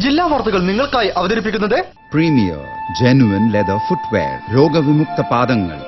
ജില്ലാ വാർത്തകൾ നിങ്ങൾക്കായി അവതരിപ്പിക്കുന്നത് പ്രീമിയർ ജെനുവിൻ ലെതർ ഫുട്വെയർ, രോഗവിമുക്ത പാദങ്ങൾ.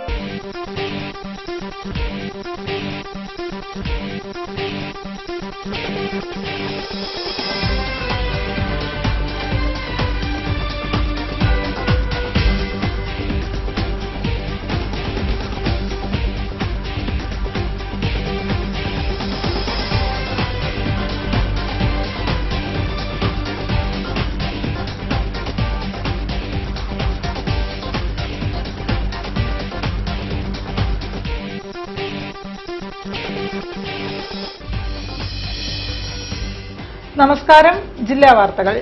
നമസ്കാരം. ജില്ലാ വാർത്തകൾ.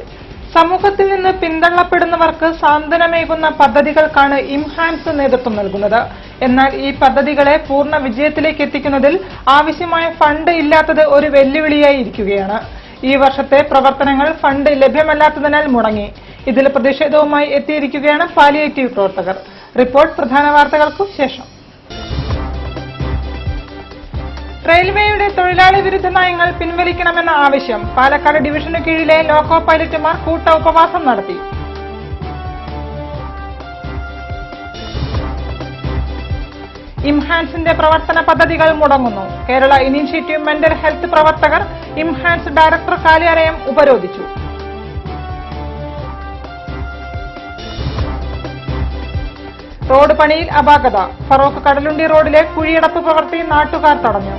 സമൂഹത്തിൽ നിന്ന് പിന്തള്ളപ്പെടുന്നവർക്ക് സാന്ത്വനമേകുന്ന പദ്ധതികൾക്കാണ് ഇംഹാൻസ് നേതൃത്വം നൽകുന്നത്. എന്നാൽ ഈ പദ്ധതികളെ പൂർണ്ണ വിജയത്തിലേക്ക് എത്തിക്കുന്നതിൽ ആവശ്യമായ ഫണ്ട് ഇല്ലാത്തത് ഒരു വെല്ലുവിളിയായി ഇരിക്കുകയാണ്. ഈ വർഷത്തെ പ്രവർത്തനങ്ങൾ ഫണ്ട് ലഭ്യമല്ലാത്തതിനാൽ മുടങ്ങി. ഇതിൽ പ്രതിഷേധവുമായി എത്തിയിരിക്കുകയാണ് പാലിയേറ്റീവ് പ്രവർത്തകർ. റിപ്പോർട്ട് പ്രധാന വാർത്തകൾക്കു ശേഷം. റെയിൽവേയുടെ തൊഴിലാളി വിരുദ്ധ നയങ്ങൾ പിൻവലിക്കണമെന്ന ആവശ്യം. പാലക്കാട് ഡിവിഷനു കീഴിലെ ലോക്കോ പൈലറ്റുമാർ കൂട്ട ഉപവാസം നടത്തി. ഇംഹാൻസിന്റെ പ്രവർത്തന പദ്ധതികൾ മുടങ്ങുന്നു. കേരള ഇനീഷ്യേറ്റീവ് മെന്റൽ ഹെൽത്ത് പ്രവർത്തകർ ഇംഹാൻസ് ഡയറക്ടർ കാര്യാലയം ഉപരോധിച്ചു. റോഡ് പണിയിൽ അപാകത. ഫറോക്ക് കടലുണ്ടി റോഡിലെ കുഴിയടപ്പ് പ്രവൃത്തി നാട്ടുകാർ തടഞ്ഞു.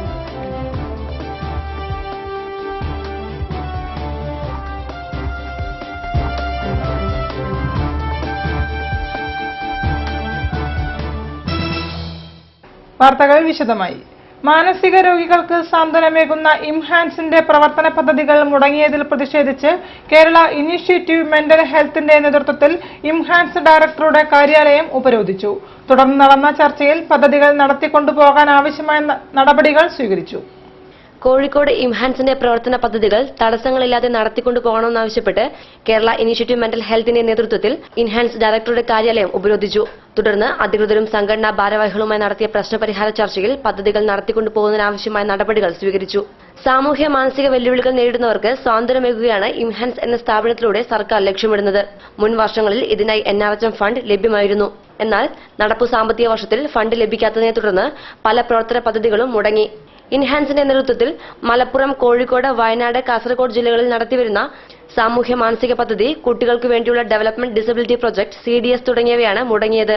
വാർത്തകൾ വിശദമായി. മാനസിക രോഗികൾക്ക് സാന്ത്വനമേകുന്ന ഇംഹാൻസിന്റെ പ്രവർത്തന പദ്ധതികൾ മുടങ്ങിയതിൽ പ്രതിഷേധിച്ച് കേരള ഇനീഷ്യേറ്റീവ് മെന്റൽ ഹെൽത്തിന്റെ നേതൃത്വത്തിൽ ഇംഹാൻസ് ഡയറക്ടറുടെ കാര്യാലയം ഉപരോധിച്ചു. തുടർന്ന് നടന്ന ചർച്ചയിൽ പദ്ധതികൾ നടത്തിക്കൊണ്ടുപോകാൻ ആവശ്യമായ നടപടികൾ സ്വീകരിച്ചു. കോഴിക്കോട് ഇംഹാൻസിന്റെ പ്രവർത്തന പദ്ധതികൾ തടസ്സങ്ങളില്ലാതെ നടത്തിക്കൊണ്ടുപോകണമെന്നാവശ്യപ്പെട്ട് കേരള ഇനീഷ്യേറ്റീവ് മെന്റൽ ഹെൽത്തിന്റെ നേതൃത്വത്തിൽ ഇൻഹാൻസ് ഡയറക്ടറുടെ കാര്യാലയം ഉപരോധിച്ചു. തുടർന്ന് അധികൃതരും സംഘടനാ ഭാരവാഹികളുമായി നടത്തിയ പ്രശ്നപരിഹാര ചർച്ചയിൽ പദ്ധതികൾ നടത്തിക്കൊണ്ടുപോകുന്നതിനാവശ്യമായ നടപടികൾ സ്വീകരിച്ചു. സാമൂഹ്യ മാനസിക വെല്ലുവിളികൾ നേരിടുന്നവർക്ക് സ്വാതന്ത്ര്യമേകുകയാണ് ഇംഹാൻസ് എന്ന സ്ഥാപനത്തിലൂടെ സർക്കാർ ലക്ഷ്യമിടുന്നത്. മുൻ വർഷങ്ങളിൽ ഇതിനായി NRHM ഫണ്ട് ലഭ്യമായിരുന്നു. എന്നാൽ നടപ്പു സാമ്പത്തിക വർഷത്തിൽ ഫണ്ട് ലഭിക്കാത്തതിനെ തുടർന്ന് പല പ്രവർത്തന പദ്ധതികളും മുടങ്ങി. ഇൻഹാൻസിന്റെ നേതൃത്വത്തിൽ മലപ്പുറം, കോഴിക്കോട്, വയനാട്, കാസർഗോഡ് ജില്ലകളിൽ നടത്തിവരുന്ന സാമൂഹ്യ മാനസിക പദ്ധതി, കുട്ടികൾക്ക് വേണ്ടിയുള്ള ഡെവലപ്മെന്റ് ഡിസബിലിറ്റി പ്രൊജക്ട് CDS തുടങ്ങിയവയാണ് മുടങ്ങിയത്.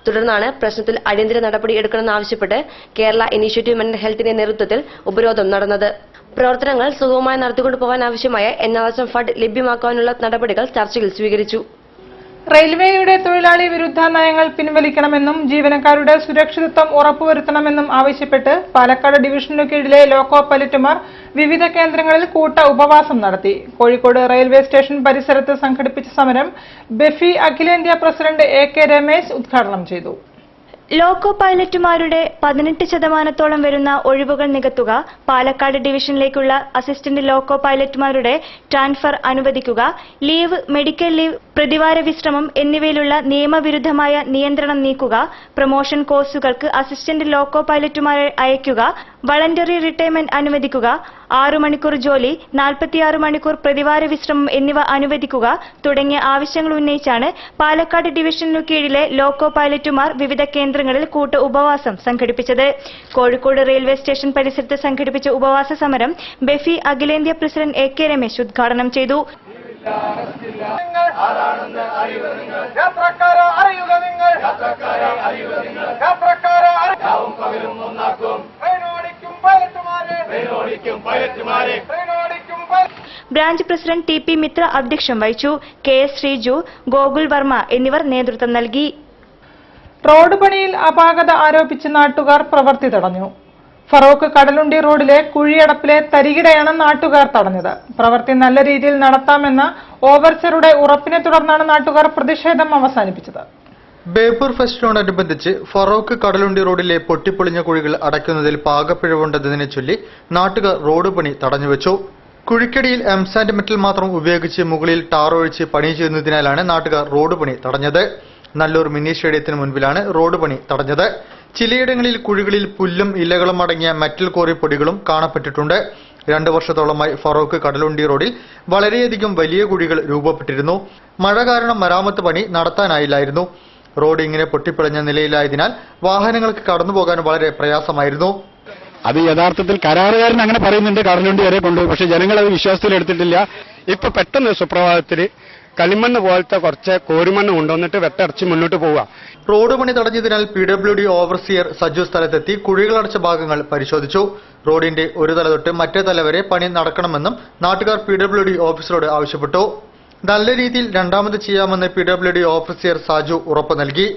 തുടർന്നാണ് പ്രശ്നത്തിൽ അടിയന്തര നടപടി എടുക്കണമെന്നാവശ്യപ്പെട്ട് കേരള ഇനീഷ്യേറ്റീവ് മെന്റൽ ഹെൽത്തിന്റെ നേതൃത്വത്തിൽ ഉപരോധം നടന്നത്. പ്രവർത്തനങ്ങൾ സുഗമമായി നടത്തിക്കൊണ്ടുപോകാൻ ആവശ്യമായ NRHM ഫണ്ട് ലഭ്യമാക്കാനുള്ള നടപടികൾ ചർച്ചയിൽ സ്വീകരിച്ചു. റെയിൽവേയുടെ തൊഴിലാളി വിരുദ്ധ നയങ്ങൾ പിൻവലിക്കണമെന്നും ജീവനക്കാരുടെ സുരക്ഷിതത്വം ഉറപ്പുവരുത്തണമെന്നും ആവശ്യപ്പെട്ട് പാലക്കാട് ഡിവിഷനു കീഴിലെ ലോക്കോ പൈലറ്റുമാർ വിവിധ കേന്ദ്രങ്ങളിൽ കൂട്ട ഉപവാസം നടത്തി. കോഴിക്കോട് റെയിൽവേ സ്റ്റേഷൻ പരിസരത്ത് സംഘടിപ്പിച്ച സമരം ബെഫി അഖിലേന്ത്യാ പ്രസിഡന്റ് AK രമേശ് ഉദ്ഘാടനം ചെയ്തു. ലോക്കോ പൈലറ്റുമാരുടെ 18% വരുന്ന ഒഴിവുകൾ നികത്തുക, പാലക്കാട് ഡിവിഷനിലേക്കുള്ള അസിസ്റ്റന്റ് ലോക്കോ പൈലറ്റുമാരുടെ ട്രാൻസ്ഫർ അനുവദിക്കുക, ലീവ്, മെഡിക്കൽ ലീവ്, പ്രതിവാര വിശ്രമം എന്നിവയിലുള്ള നിയമവിരുദ്ധമായ നിയന്ത്രണം നീക്കുക, പ്രൊമോഷൻ കോഴ്സുകൾക്ക് അസിസ്റ്റന്റ് ലോക്കോ പൈലറ്റുമാരെ അയക്കുക, വളണ്ടറി റിട്ടയർമെന്റ് അനുവദിക്കുക, 6 മണിക്കൂർ ജോലി, 46 മണിക്കൂർ പ്രതിവാര വിശ്രമം എന്നിവ അനുവദിക്കുക തുടങ്ങിയ ആവശ്യങ്ങൾ ഉന്നയിച്ചാണ് പാലക്കാട് ഡിവിഷനു കീഴിലെ ലോക്കോ പൈലറ്റുമാർ വിവിധ കേന്ദ്രങ്ങളിൽ കൂട്ട ഉപവാസം സംഘടിപ്പിച്ചത്. കോഴിക്കോട് റെയിൽവേ സ്റ്റേഷൻ പരിസരത്ത് സംഘടിപ്പിച്ച ഉപവാസ സമരം ബെഫി അഖിലേന്ത്യാ പ്രസിഡന്റ് AK രമേശ് ഉദ്ഘാടനം ചെയ്തു. ബ്രാഞ്ച് പ്രസിഡന്റ് TP മിത്ര അധ്യക്ഷം വഹിച്ചു. KS ശ്രീജു, ഗോകുൽ വർമ്മ എന്നിവർ നേതൃത്വം നൽകി. റോഡ് പണിയിൽ അപാകത ആരോപിച്ച് നാട്ടുകാർ പ്രവൃത്തി തടഞ്ഞു. ഫറോക്ക് കടലുണ്ടി റോഡിലെ കുഴിയടപ്പിലെ തരികിടയാണ് നാട്ടുകാർ തടഞ്ഞത്. പ്രവൃത്തി നല്ല രീതിയിൽ നടത്താമെന്ന ഓവർച്ചറുടെ ഉറപ്പിനെ തുടർന്നാണ് നാട്ടുകാർ പ്രതിഷേധം അവസാനിപ്പിച്ചത്. ബേപ്പൂർ ഫെസ്റ്റിനോടനുബന്ധിച്ച് ഫറോക്ക് കടലുണ്ടി റോഡിലെ പൊട്ടിപ്പൊളിഞ്ഞ കുഴികൾ അടയ്ക്കുന്നതിൽ പാകപ്പിഴവുണ്ടെന്നതിനെ ചൊല്ലി നാട്ടുകാർ റോഡ് പണി തടഞ്ഞുവെച്ചു. കുഴിക്കടിയിൽ എംസാൻഡ് മെറ്റൽ മാത്രം ഉപയോഗിച്ച് മുകളിൽ ടാർ ഒഴിച്ച് പണി ചെയ്യുന്നതിനാലാണ് നാട്ടുകാർ റോഡ് പണി തടഞ്ഞത്. നല്ലൂർ മിനി സ്റ്റേഡിയത്തിന് മുൻപിലാണ് റോഡ് പണി തടഞ്ഞത്. ചിലയിടങ്ങളിൽ കുഴികളിൽ പുല്ലും ഇലകളും അടങ്ങിയ മെറ്റൽ കോറി പൊടികളും കാണപ്പെട്ടിട്ടുണ്ട്. 2 വർഷത്തോളമായി ഫറോക്ക് കടലുണ്ടി റോഡിൽ വളരെയധികം വലിയ കുഴികൾ രൂപപ്പെട്ടിരുന്നു. മഴ കാരണം മരാമത്ത് പണി നടത്താനായില്ലായിരുന്നു. റോഡ് ഇങ്ങനെ പൊട്ടിപ്പിളഞ്ഞ നിലയിലായതിനാൽ വാഹനങ്ങൾക്ക് കടന്നുപോകാൻ വളരെ പ്രയാസമായിരുന്നു. അത് യഥാർത്ഥത്തിൽ കരാറുകാരൻ അങ്ങനെ പറയുന്നുണ്ട്, കടലുണ്ടി വരെ കൊണ്ടുപോയി. പക്ഷെ ജനങ്ങൾ അത് വിശ്വാസത്തിലെടുത്തിട്ടില്ല. ഇപ്പൊ പെട്ടെന്ന് സുപ്രഭാതത്തിൽ കളിമണ്ണ് പോലത്തെ കുറച്ച് കോരുമണ്ണ് കൊണ്ടുവന്നിട്ട് വെട്ടടച്ച് മുന്നോട്ട് പോവുക. റോഡ് പണി തടഞ്ഞതിനാൽ PWD ഓവർസിയർ സജു സ്ഥലത്തെത്തി കുഴികളടച്ച ഭാഗങ്ങൾ പരിശോധിച്ചു. റോഡിന്റെ ഒരു തല തൊട്ട് മറ്റേ തല വരെ പണി നടക്കണമെന്നും നാട്ടുകാർ PWD ഓഫീസറോട് ആവശ്യപ്പെട്ടു. നല്ല രീതിയിൽ രണ്ടാമത് ചെയ്യാമെന്ന് PWD ഓഫീസർ സാജു ഉറപ്പു നൽകി.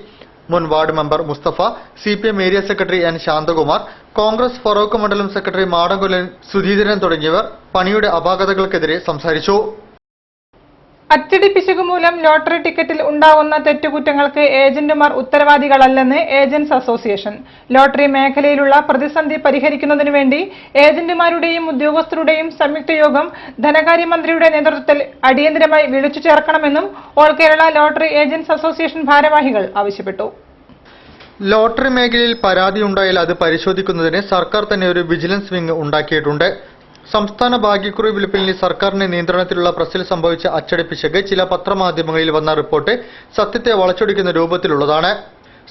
മുൻ ward member Musthafa, CPM area secretary N Santhakumar, Congress Feroke മണ്ഡലം സെക്രട്ടറി മാടങ്കുലൻ സുധീധരൻ തുടങ്ങിയവർ പണിയുടെ അപാകതകൾക്കെതിരെ സംസാരിച്ചു. അച്ചടി പിശക് മൂലം ലോട്ടറി ടിക്കറ്റിൽ ഉണ്ടാകുന്ന തെറ്റുകുറ്റങ്ങൾക്ക് ഏജന്റുമാർ ഉത്തരവാദികളല്ലെന്ന് ഏജന്റ്സ് അസോസിയേഷൻ. ലോട്ടറി മേഖലയിലുള്ള പ്രതിസന്ധി പരിഹരിക്കുന്നതിനു വേണ്ടി ഏജന്റുമാരുടെയും ഉദ്യോഗസ്ഥരുടെയും സംയുക്ത യോഗം ധനകാര്യമന്ത്രിയുടെ നേതൃത്വത്തിൽ അടിയന്തരമായി വിളിച്ചു ചേർക്കണമെന്നും all Kerala lottery agents association ഭാരവാഹികൾ ആവശ്യപ്പെട്ടു. ലോട്ടറി മേഖലയിൽ പരാതിയുണ്ടായാൽ അത് പരിശോധിക്കുന്നതിന് സർക്കാർ തന്നെ ഒരു വിജിലൻസ് വിംഗ് ഉണ്ടാക്കിയിട്ടുണ്ട്. സംസ്ഥാന ഭാഗ്യക്കുറി വിൽപ്പനയിൽ സർക്കാരിന്റെ നിയന്ത്രണത്തിലുള്ള പ്രസിൽ സംഭവിച്ച അച്ചടി പിശക് ചില പത്രമാധ്യമങ്ങളിൽ വന്ന റിപ്പോർട്ട് സത്യത്തെ വളച്ചൊടിക്കുന്ന രൂപത്തിലുള്ളതാണ്.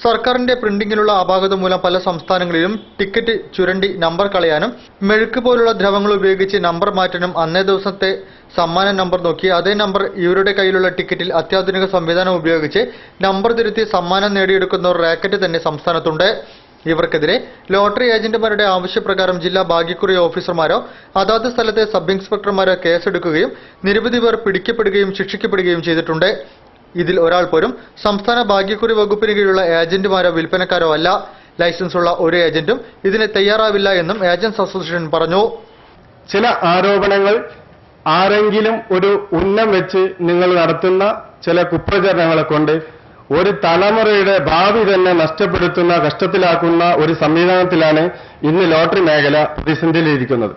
സർക്കാരിന്റെ പ്രിന്റിംഗിലുള്ള അപാകത മൂലം പല സംസ്ഥാനങ്ങളിലും ടിക്കറ്റ് ചുരണ്ടി നമ്പർ കളയാനും മെഴുക്ക് പോലുള്ള ദ്രവങ്ങൾ ഉപയോഗിച്ച് നമ്പർ മാറ്റാനും അന്നേ ദിവസത്തെ സമ്മാന നമ്പർ നോക്കി അതേ നമ്പർ ഇവരുടെ കയ്യിലുള്ള ടിക്കറ്റിൽ അത്യാധുനിക സംവിധാനം ഉപയോഗിച്ച് നമ്പർ തിരുത്തി സമ്മാനം നേടിയെടുക്കുന്ന ഒരു റാക്കറ്റ് തന്നെ സംസ്ഥാനത്തുണ്ട്. ഇവർക്കെതിരെ ലോട്ടറി ഏജന്റുമാരുടെ ആവശ്യപ്രകാരം ജില്ലാ ഭാഗ്യക്കുറി ഓഫീസർമാരോ അതാത് സ്ഥലത്തെ സബ് ഇൻസ്പെക്ടർമാരോ കേസെടുക്കുകയും നിരവധി പേർ പിടിക്കപ്പെടുകയും ശിക്ഷിക്കപ്പെടുകയും ചെയ്തിട്ടുണ്ട്. ഇതിൽ ഒരാൾ പോലും സംസ്ഥാന ഭാഗ്യക്കുറി വകുപ്പിന് കീഴിലുള്ള ഏജന്റുമാരോ വിൽപ്പനക്കാരോ അല്ല. ലൈസൻസുള്ള ഒരു ഏജന്റും ഇതിന് തയ്യാറാവില്ല എന്നും ഏജന്റ്സ് അസോസിയേഷൻ പറഞ്ഞു. ചില ആരോപണങ്ങൾ ആരെങ്കിലും ഒരു ഉന്നം വെച്ച് നിങ്ങൾ നടത്തുന്ന ചില കുപ്രചരണങ്ങളെ കൊണ്ട് ഒരു തലമുറയുടെ ഭാവി തന്നെ നഷ്ടപ്പെടുത്തുന്ന, കഷ്ടത്തിലാക്കുന്ന ഒരു സംവിധാനത്തിലാണ് ഇന്ന് ലോട്ടറി മേഖല പ്രതിസന്ധിയിലിരിക്കുന്നത്.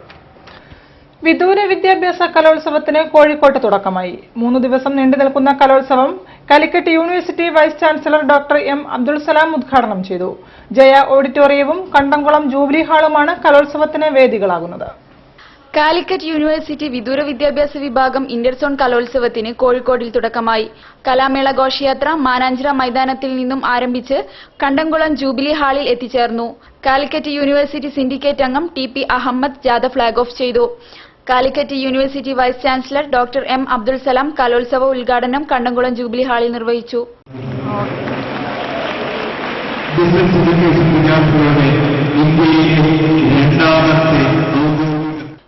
വിദൂര വിദ്യാഭ്യാസ കലോത്സവത്തിന് കോഴിക്കോട്ട് തുടക്കമായി. 3 ദിവസം നീണ്ടു നിൽക്കുന്ന കലോത്സവം Calicut university vice chancellor doctor M Abdul Salam ഉദ്ഘാടനം ചെയ്തു. ജയ ഓഡിറ്റോറിയവും കണ്ടംകുളം ജൂബിലി ഹാളുമാണ് കലോത്സവത്തിന് വേദികളാകുന്നത്. കാലിക്കറ്റ് യൂണിവേഴ്സിറ്റി വിദൂര വിദ്യാഭ്യാസ വിഭാഗം ഇന്റർസോൺ കലോത്സവത്തിന് കോഴിക്കോടിൽ തുടക്കമായി. കലാമേള ഘോഷയാത്ര മാനാഞ്ചിറ മൈതാനത്തിൽ നിന്നും ആരംഭിച്ച് കണ്ടംകുളം ജൂബിലി ഹാളിൽ എത്തിച്ചേർന്നു. കാലിക്കറ്റ് യൂണിവേഴ്സിറ്റി സിൻഡിക്കേറ്റ് അംഗം TP അഹമ്മദ് ജാഥ ഫ്ളാഗ് ഓഫ് ചെയ്തു. Calicut university vice chancellor doctor M Abdul Salam കലോത്സവ ഉദ്ഘാടനം കണ്ടംകുളം ജൂബിലി ഹാളിൽ നിർവഹിച്ചു.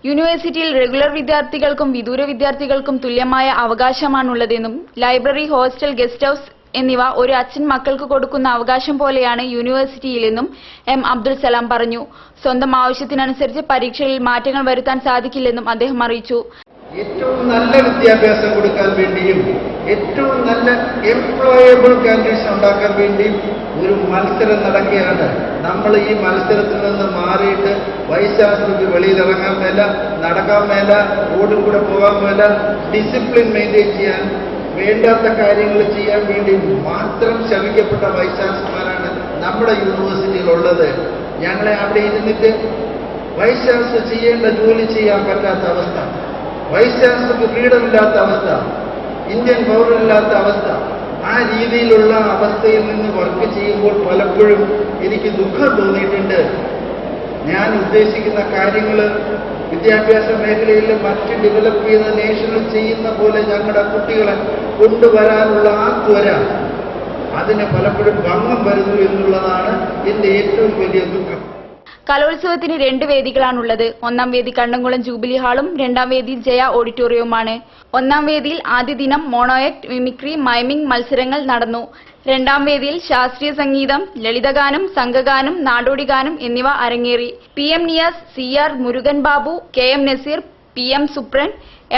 യൂണിവേഴ്സിറ്റിയിൽ റെഗുലർ വിദ്യാർത്ഥികൾക്കും വിദൂര വിദ്യാർത്ഥികൾക്കും തുല്യമായ അവകാശമാണുള്ളതെന്നും ലൈബ്രറി, ഹോസ്റ്റൽ, ഗസ്റ്റ് ഹൌസ് എന്നിവ ഒരു അച്ഛൻ മക്കൾക്ക് കൊടുക്കുന്ന അവകാശം പോലെയാണ് യൂണിവേഴ്സിറ്റിയിലെന്നും M അബ്ദുൾ സലാം പറഞ്ഞു. സ്വന്തം ആവശ്യത്തിനനുസരിച്ച് പരീക്ഷയിൽ മാറ്റങ്ങൾ വരുത്താൻ സാധിക്കില്ലെന്നും അദ്ദേഹം അറിയിച്ചു. ഏറ്റവും നല്ല വിദ്യാഭ്യാസം കൊടുക്കാൻ വേണ്ടിയും ഏറ്റവും നല്ല എംപ്ലോയബിൾ കാൻഡിഡേറ്റ്സ് ഉണ്ടാക്കാൻ വേണ്ടിയും ഒരു മത്സരം നടക്കുകയാണ്. നമ്മൾ ഈ മത്സരത്തിൽ നിന്ന് മാറിയിട്ട് വൈസ് ചാൻസലർക്ക് വെളിയിലിറങ്ങാൻ മേല, നടക്കാൻ മേല, റോഡിൽ കൂടെ പോകാൻ മേല, ഡിസിപ്ലിൻ മെയിൻറ്റെയിൻ ചെയ്യാൻ, വേണ്ടാത്ത കാര്യങ്ങൾ ചെയ്യാൻ വേണ്ടി മാത്രം ശ്രമിക്കപ്പെട്ട വൈസ് ചാൻസലർമാരാണ് നമ്മുടെ യൂണിവേഴ്സിറ്റിയിലുള്ളത്. ഞങ്ങളെ അവിടെ ഇരുന്നിട്ട് വൈസ് ചാൻസലർ ചെയ്യേണ്ട ജോലി ചെയ്യാൻ പറ്റാത്ത അവസ്ഥ, വൈസ് ചാൻസലർക്ക് ഫ്രീഡം ഇല്ലാത്ത അവസ്ഥ, ഇന്ത്യൻ പൗരനില്ലാത്ത അവസ്ഥ, ആ രീതിയിലുള്ള അവസ്ഥയിൽ നിന്ന് വർക്ക് ചെയ്യുമ്പോൾ പലപ്പോഴും എനിക്ക് ദുഃഖം തോന്നിയിട്ടുണ്ട്. ഞാൻ ഉദ്ദേശിക്കുന്ന കാര്യങ്ങൾ വിദ്യാഭ്യാസ മേഖലയിൽ മറ്റ് ഡെവലപ്പ് ചെയ്യുന്ന നേഷനിൽ ചെയ്യുന്ന പോലെ ഞങ്ങളുടെ കുട്ടികളെ കൊണ്ടുവരാനുള്ള ആ ത്വര, അതിന് പലപ്പോഴും ഭംഗം വരുന്നു എന്നുള്ളതാണ് എൻ്റെ ഏറ്റവും വലിയ ദുഃഖം. കലോത്സവത്തിന് 2 വേദികളാണുള്ളത്. 1-ാം വേദി കണ്ടംകുളം ജൂബിലി ഹാളും 2-ാം വേദി ജയ ഓഡിറ്റോറിയവുമാണ്. 1-ാം വേദിയിൽ ആദ്യ ദിനം മോണോആക്ട്, മിമിക്രി, മൈമിംഗ് മത്സരങ്ങൾ നടന്നു. 2-ാം വേദിയിൽ ശാസ്ത്രീയ സംഗീതം, ലളിതഗാനം, സംഘഗാനം, നാടോടിഗാനം എന്നിവ അരങ്ങേറി. PM Niyas, CR Murugan Babu, KM Naseer, PM Supran,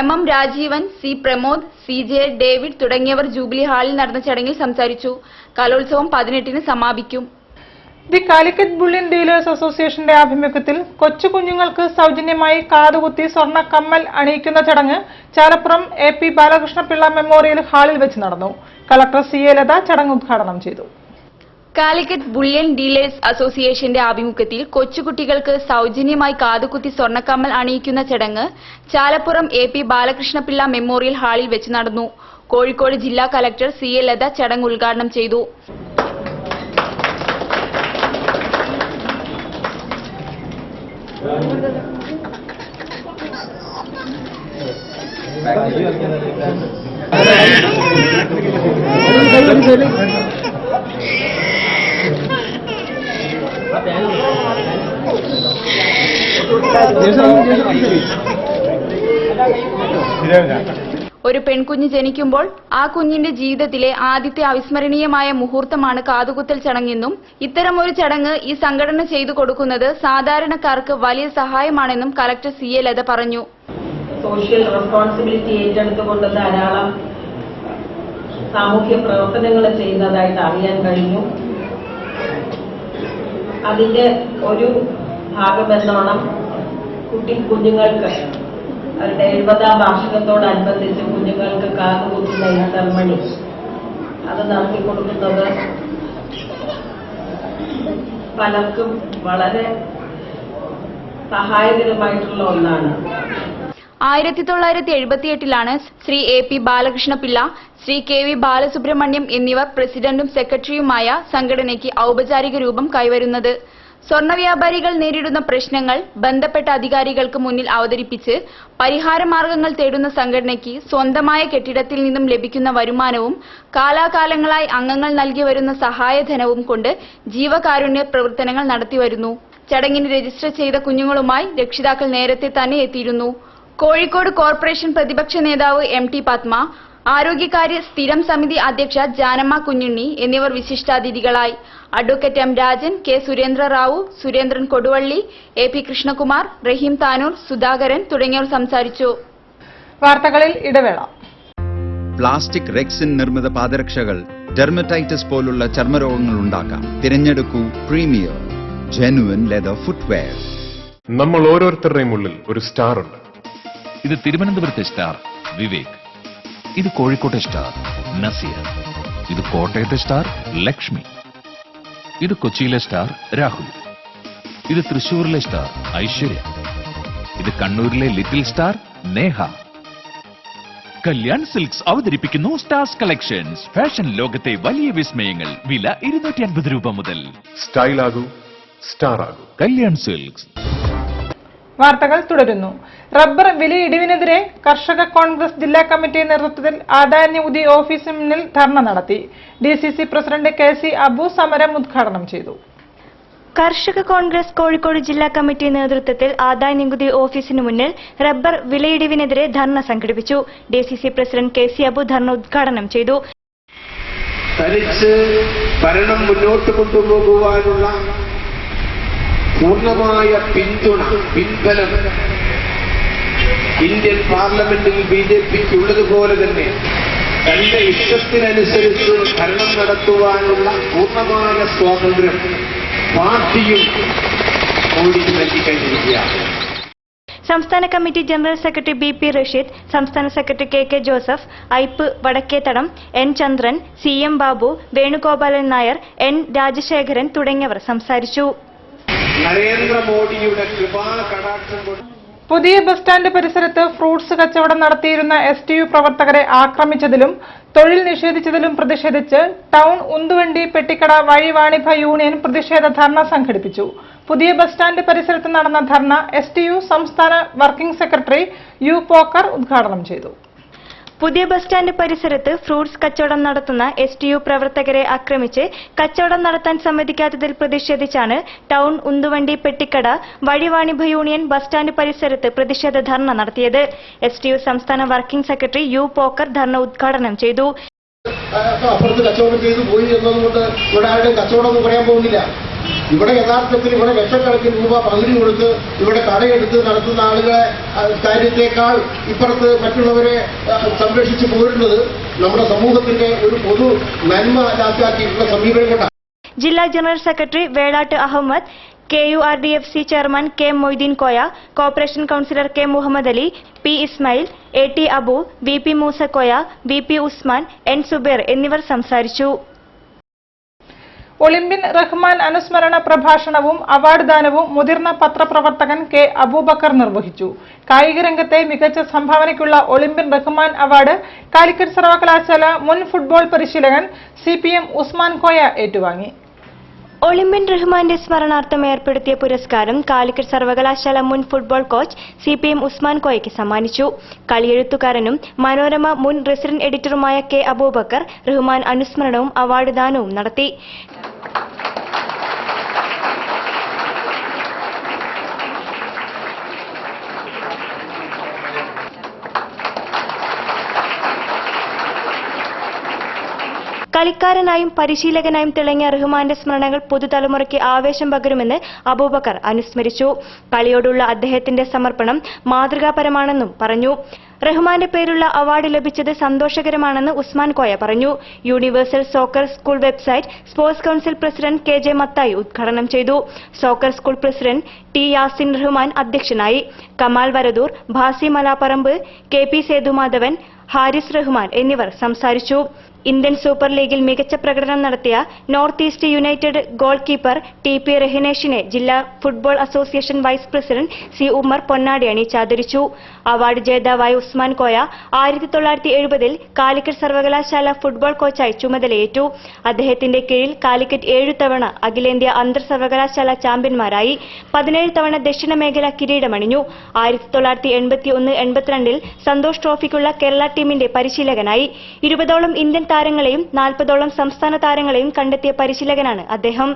MM Rajeevan, C Pramod, CJ David തുടങ്ങിയവർ ജൂബിലി ഹാളിൽ നടന്ന ചടങ്ങിൽ സംസാരിച്ചു. കലോത്സവം 18-ന് സമാപിക്കും. ദി കാലിക്കറ്റ് ബുള്ളിയൻ ഡീലേഴ്സ് അസോസിയേഷന്റെ ആഭിമുഖ്യത്തിൽ കൊച്ചു കുഞ്ഞുങ്ങൾക്ക് സൗജന്യമായി കാതുകുത്തി സ്വർണ്ണ കമ്മൽ അണിയിക്കുന്ന ചടങ്ങ് ചാലപ്പുറം AP ബാലകൃഷ്ണപിള്ള മെമ്മോറിയൽ ഹാളിൽ വെച്ച് നടന്നു. കളക്ടർ CA ലത ചടങ്ങ് ഉദ്ഘാടനം ചെയ്തു. കാലിക്കറ്റ് ബുള്ളിയൻ ഡീലേഴ്സ് അസോസിയേഷന്റെ ആഭിമുഖ്യത്തിൽ കൊച്ചുകുട്ടികൾക്ക് സൗജന്യമായി കാതുകുത്തി സ്വർണ്ണക്കമ്മൽ അണിയിക്കുന്ന ചടങ്ങ് ചാലപ്പുറം AP ബാലകൃഷ്ണപിള്ള മെമ്മോറിയൽ ഹാളിൽ വെച്ച് നടന്നു. കോഴിക്കോട് ജില്ലാ കലക്ടർ CA ലത ചടങ്ങ് ഉദ്ഘാടനം ചെയ്തു. ഒരു പെൺകുഞ്ഞ് ജനിക്കുമ്പോൾ ആ കുഞ്ഞിന്റെ ജീവിതത്തിലെ ആദ്യത്തെ അവിസ്മരണീയമായ മുഹൂർത്തമാണ് കാതുകുത്തൽ ചടങ്ങെന്നും ഇത്തരമൊരു ചടങ്ങ് ഈ സംഘടന ചെയ്തു കൊടുക്കുന്നത് സാധാരണക്കാർക്ക് വലിയ സഹായമാണെന്നും കലക്ടർ CA ലത പറഞ്ഞു. സോഷ്യൽ റെസ്പോൺസിബിലിറ്റി ഏറ്റെടുത്തുകൊണ്ട് ധാരാളം സാമൂഹ്യ പ്രവർത്തനങ്ങൾ ചെയ്യുന്നതായിട്ട് അറിയാൻ കഴിഞ്ഞു. അതിന്റെ ഒരു ഭാഗമെന്നോണം കുഞ്ഞുങ്ങൾക്ക് അവരുടെ 70ാം വാർഷികത്തോടനുബന്ധിച്ച് കുഞ്ഞുങ്ങൾക്ക് കാതുകുത്തുന്ന ഈ സെറമണി അത് നടത്തിക്കൊടുക്കുന്നത് പലർക്കും വളരെ സഹായകരമായിട്ടുള്ള ഒന്നാണ്. 1978 ശ്രീ AP ബാലകൃഷ്ണപിള്ള, ശ്രീ KV ബാലസുബ്രഹ്മണ്യം എന്നിവർ പ്രസിഡന്റും സെക്രട്ടറിയുമായ സംഘടനയ്ക്ക് ഔപചാരിക രൂപം കൈവരുന്നത്. സ്വർണ്ണ വ്യാപാരികൾ നേരിടുന്ന പ്രശ്നങ്ങൾ ബന്ധപ്പെട്ട അധികാരികൾക്ക് മുന്നിൽ അവതരിപ്പിച്ച് പരിഹാരമാർഗങ്ങൾ തേടുന്ന സംഘടനയ്ക്ക് സ്വന്തമായ കെട്ടിടത്തിൽ നിന്നും ലഭിക്കുന്ന വരുമാനവും കാലാകാലങ്ങളായി അംഗങ്ങൾ നൽകി വരുന്ന സഹായധനവും കൊണ്ട് ജീവകാരുണ്യ പ്രവർത്തനങ്ങൾ നടത്തിവരുന്നു. ചടങ്ങിന് രജിസ്റ്റർ ചെയ്ത കുഞ്ഞുങ്ങളുമായി രക്ഷിതാക്കൾ നേരത്തെ തന്നെ എത്തിയിരുന്നു. കോഴിക്കോട് കോർപ്പറേഷൻ പ്രതിപക്ഷ നേതാവ് MT പത്മ, ആരോഗ്യകാര്യ സ്ഥിരം സമിതി അധ്യക്ഷ ജാനമ്മ കുഞ്ഞുണ്ണി എന്നിവർ വിശിഷ്ടാതിഥികളായി. Advocate M Rajan, K Surendra Rao, Surendran Koduvally, AP Krishnakumar, Rahim Tanur, Sudhakaran തുടങ്ങിയവർ സംസാരിച്ചു. വാർത്തകളിൽ ഇടവേള. പ്ലാസ്റ്റിക് റെക്സിൻ നിർമ്മിത പാദരക്ഷകൾ ഡെർമറ്റൈറ്റിസ് പോലുള്ള ചർമ്മരോഗങ്ങൾ ഉണ്ടാക്കാം. തിരഞ്ഞെടുക്കൂ പ്രീമിയർ ജെനുവിൻ ലെതർ ഫുട്വെയർ. നമ്മൾ ഓരോരുത്തരുടെയും ഉള്ളിൽ ഒരു സ്റ്റാർ ഉണ്ട്. ഇത് തിരുവനന്തപുരത്തെ സ്റ്റാർ വിവേക്, ഇത് കോഴിക്കോട്ടെ സ്റ്റാർ നസീർ, ഇത് കോട്ടയത്തെ സ്റ്റാർ ലക്ഷ്മി, ഇത് കൊച്ചിയിലെ സ്റ്റാർ രാഹുൽ, ഇത് തൃശൂരിലെ സ്റ്റാർ ഐശ്വര്യ, ഇത് കണ്ണൂരിലെ little star Neha. Kalyan silks അവതരിപ്പിക്കുന്നു സ്റ്റാർസ് കളക്ഷൻസ്. ഫാഷൻ ലോകത്തെ വലിയ വിസ്മയങ്ങൾ. വില 250 രൂപ മുതൽ. സ്റ്റൈൽ ആകൂ, സ്റ്റാർ ആകൂ. കല്യാൺ സിൽക്സ്. വാർത്തകൾ തുടരുന്നു. റബ്ബർ വിലയിടിവിനെതിരെ കർഷക കോൺഗ്രസ് ജില്ലാ കമ്മിറ്റി നേതൃത്വത്തിൽ ആദായനികുതി ഓഫീസിന് മുന്നിൽ ധർണ നടത്തി. DCC പ്രസിഡന്റ് KC അബു സമരം ഉദ്ഘാടനം ചെയ്തു. കർഷക കോൺഗ്രസ് കോഴിക്കോട് ജില്ലാ കമ്മിറ്റി നേതൃത്വത്തിൽ ആദായനികുതി ഓഫീസിന് മുന്നിൽ റബ്ബർ വിലയിടിവിനെതിരെ ധർണ സംഘടിപ്പിച്ചു. DCC പ്രസിഡന്റ് KC അബു ധർണ ഉദ്ഘാടനം ചെയ്തു. തനിച്ച് ഭരണം മുന്നോട്ട് കൊണ്ടുപോകുവാനുള്ള പൂർണ്ണമായ പിൻബലം ഇന്ത്യൻ പാർലമെന്റിൽ BJPക്ക് ഉള്ളതുപോലെ തന്നെ തന്റെ ഇഷ്ടത്തിനനുസരിച്ച് ഭരണം നടത്തുവാനുള്ള പൂർണ്ണമായ സ്വാതന്ത്ര്യം പാർട്ടിയും മോഡിക്ക് നൽകിക്കഴിഞ്ഞിരിക്കുകയാണ്. സംസ്ഥാന committee general secretary BP Rasheed, സംസ്ഥാന secretary KK Joseph, Ipe Vadakkethadam, N Chandran, CM Babu, Venugopalan Nair, N Rajasekharan തുടങ്ങിയവർ സംസാരിച്ചു. നരേന്ദ്രമോദിയുടെ കൃപാകടാക്ഷം കൊണ്ട് പുതിയ ബസ് സ്റ്റാൻഡ് പരിസരത്ത് ഫ്രൂട്ട്സ് കച്ചവടം നടത്തിയിരുന്ന STU പ്രവർത്തകരെ ആക്രമിച്ചതിലും തൊഴിൽ നിഷേധിച്ചതിലും പ്രതിഷേധിച്ച് ടൗൺ ഉന്തുവണ്ടി പെട്ടിക്കട വഴി വാണിഭ യൂണിയൻ പ്രതിഷേധ ധർണ സംഘടിപ്പിച്ചു. പുതിയ ബസ് സ്റ്റാൻഡ് പരിസരത്ത് നടന്ന ധർണ STU സംസ്ഥാന വർക്കിംഗ് സെക്രട്ടറി U പോക്കർ ഉദ്ഘാടനം ചെയ്തു. പുതിയ ബസ് സ്റ്റാൻഡ് പരിസരത്ത് ഫ്രൂട്ട്സ് കച്ചവടം നടത്തുന്ന STU പ്രവർത്തകരെ ആക്രമിച്ച് കച്ചവടം നടത്താൻ സമ്മതിക്കാത്തതിൽ പ്രതിഷേധിച്ചാണ് ടൗൺ ഉന്തുവണ്ടി പെട്ടിക്കട വഴി വാണിഭ യൂണിയൻ ബസ് സ്റ്റാൻഡ് പരിസരത്ത് പ്രതിഷേധ ധർണ നടത്തിയത്. STU സംസ്ഥാന വർക്കിംഗ് സെക്രട്ടറി U പോക്കർ ധർണ ഉദ്ഘാടനം ചെയ്തു. അപ്പുറത്ത് കച്ചവടം ചെയ്തു പോയി എന്നതുകൊണ്ട് ഇവിടെ ആരുടെയും കച്ചവടമൊന്നും പറയാൻ പോകുന്നില്ല. ഇവിടെ യഥാർത്ഥത്തിൽ ഇവിടെ ലക്ഷക്കണക്കിന് രൂപ പകുതി കൊടുത്ത് ഇവിടെ കടയെടുത്ത് നടത്തുന്ന ആളുകളെ കാര്യത്തേക്കാൾ ഇപ്പുറത്ത് മറ്റുള്ളവരെ സംരക്ഷിച്ചു പോരുന്നത് നമ്മുടെ സമൂഹത്തിന്റെ ഒരു പൊതു നന്മ ലാക്കാക്കിയിട്ടുള്ള സമീപനം കൊണ്ടാണ്. ജില്ലാ general secretary Velat Ahmed, KURDFC chairman K Moideen Koya, corporation councillor K Muhammad Ali, P Ismail, AT Abu, VP Moosakoya, VP Usman, N Zubair എന്നിവർ സംസാരിച്ചു. ഒളിമ്പ്യൻ റഹ്മാൻ അനുസ്മരണ പ്രഭാഷണവും അവാർഡ് ദാനവും മുതിർന്ന പത്രപ്രവർത്തകൻ കെ അബൂബക്കർ നിർവഹിച്ചു. കായിക രംഗത്തെ മികച്ച സംഭാവനയ്ക്കുള്ള ഒളിമ്പ്യൻ റഹ്മാൻ അവാർഡ് കാലിക്കറ്റ് സർവകലാശാല മുൻ ഫുട്ബോൾ പരിശീലകൻ CPM ഉസ്മാൻ കോയ ഏറ്റുവാങ്ങി. ഒളിമ്പ്യൻ റഹ്മാന്റെ സ്മരണാർത്ഥം ഏർപ്പെടുത്തിയ പുരസ്കാരം കാലിക്കറ്റ് സർവകലാശാല മുൻ ഫുട്ബോൾ കോച്ച് CPM ഉസ്മാൻ കോയയ്ക്ക് സമ്മാനിച്ചു. കളിയെഴുത്തുകാരനും മനോരമ മുൻ റെസിഡന്റ് എഡിറ്ററുമായ കെ അബൂബക്കർ റഹ്മാൻ അനുസ്മരണവും അവാർഡ് ദാനവും നടത്തി. കളിക്കാരനായും പരിശീലകനായും തിളങ്ങിയ റഹ്മാന്റെ സ്മരണകൾ പുതുതലമുറയ്ക്ക് ആവേശം പകരുമെന്ന് അബൂബക്കർ അനുസ്മരിച്ചു. കളിയോടുള്ള അദ്ദേഹത്തിന്റെ സമർപ്പണം മാതൃകാപരമാണെന്നും പറഞ്ഞു. റഹ്മാന്റെ പേരുള്ള അവാർഡ് ലഭിച്ചത് സന്തോഷകരമാണെന്ന് ഉസ്മാൻ കോയ പറഞ്ഞു. Universal soccer school website sports council president KJ Mathai ഉദ്ഘാടനം ചെയ്തു. Soccer school president T Yasin Rahman അധ്യക്ഷനായി. കമാൽ വരദൂർ, ഭാസി മലാപ്പറമ്പ്, KP സേതുമാധവൻ, ഹാരിസ് റഹ്മാൻ എന്നിവർ സംസാരിച്ചു. ഇന്ത്യൻ സൂപ്പർ ലീഗിൽ മികച്ച പ്രകടനം നടത്തിയ north east united goal keeper TP റഹിനേഷിനെ ജില്ലാ football association vice president C Ummer പൊന്നാടി അണിയിച്ചാദരിച്ചു. അവാർഡ് ജേതാവായ ഉസ്മാൻ കോയ 1970-ൽ കാലിക്കറ്റ് സർവകലാശാല ഫുട്ബോൾ കോച്ചായി ചുമതലയേറ്റു. അദ്ദേഹത്തിന്റെ കീഴിൽ കാലിക്കറ്റ് 7 തവണ അഖിലേന്ത്യാ അന്തർ സർവകലാശാല ചാമ്പ്യന്മാരായി. 17 തവണ ദക്ഷിണ മേഖല കിരീടമണിഞ്ഞു. 1981-82-ൽ സന്തോഷ് ട്രോഫിക്കുള്ള കേരള ടീമിന്റെ പരിശീലകനായി. 20ഓളം ഇന്ത്യൻ താരങ്ങളെയും 40ഓളം സംസ്ഥാന താരങ്ങളെയും കണ്ടെത്തിയ പരിശീലകനാണ് അദ്ദേഹം.